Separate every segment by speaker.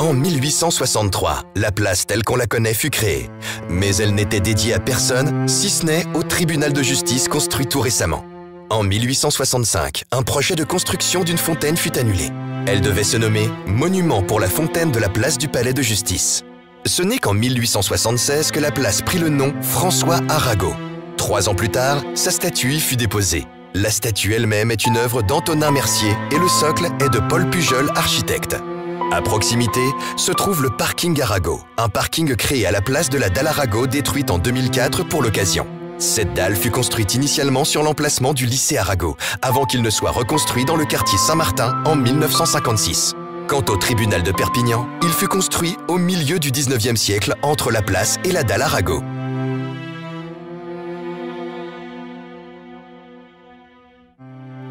Speaker 1: En 1863, la place telle qu'on la connaît fut créée. Mais elle n'était dédiée à personne, si ce n'est au tribunal de justice construit tout récemment. En 1865, un projet de construction d'une fontaine fut annulé. Elle devait se nommer « Monument pour la fontaine de la place du Palais de Justice ». Ce n'est qu'en 1876 que la place prit le nom François Arago. 3 ans plus tard, sa statue y fut déposée. La statue elle-même est une œuvre d'Antonin Mercier et le socle est de Paul Pujol, architecte. À proximité se trouve le parking Arago, un parking créé à la place de la dalle Arago détruite en 2004 pour l'occasion. Cette dalle fut construite initialement sur l'emplacement du lycée Arago, avant qu'il ne soit reconstruit dans le quartier Saint-Martin en 1956. Quant au tribunal de Perpignan, il fut construit au milieu du 19e siècle entre la place et la dalle Arago.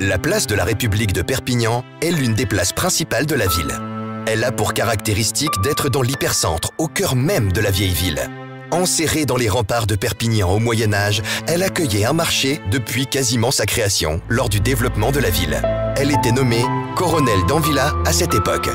Speaker 1: La place de la République de Perpignan est l'une des places principales de la ville. Elle a pour caractéristique d'être dans l'hypercentre, au cœur même de la vieille ville. Enserrée dans les remparts de Perpignan au Moyen-Âge, elle accueillait un marché depuis quasiment sa création, lors du développement de la ville. Elle était nommée Coronel d'Anvilla à cette époque.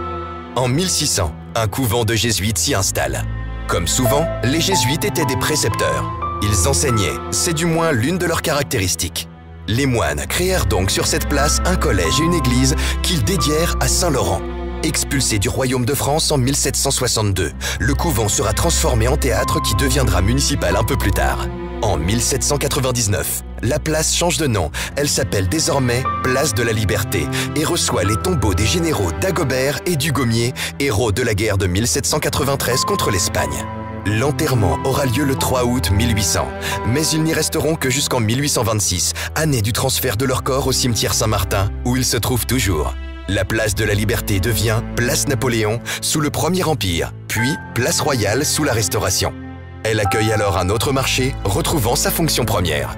Speaker 1: En 1600, un couvent de jésuites s'y installe. Comme souvent, les jésuites étaient des précepteurs. Ils enseignaient, c'est du moins l'une de leurs caractéristiques. Les moines créèrent donc sur cette place un collège et une église qu'ils dédièrent à Saint-Laurent. Expulsé du royaume de France en 1762, le couvent sera transformé en théâtre qui deviendra municipal un peu plus tard. En 1799, la place change de nom. Elle s'appelle désormais Place de la Liberté et reçoit les tombeaux des généraux Dagobert et Dugommier, héros de la guerre de 1793 contre l'Espagne. L'enterrement aura lieu le 3 août 1800, mais ils n'y resteront que jusqu'en 1826, année du transfert de leur corps au cimetière Saint-Martin, où ils se trouvent toujours. La place de la Liberté devient place Napoléon sous le Premier Empire, puis place Royale sous la Restauration. Elle accueille alors un autre marché retrouvant sa fonction première.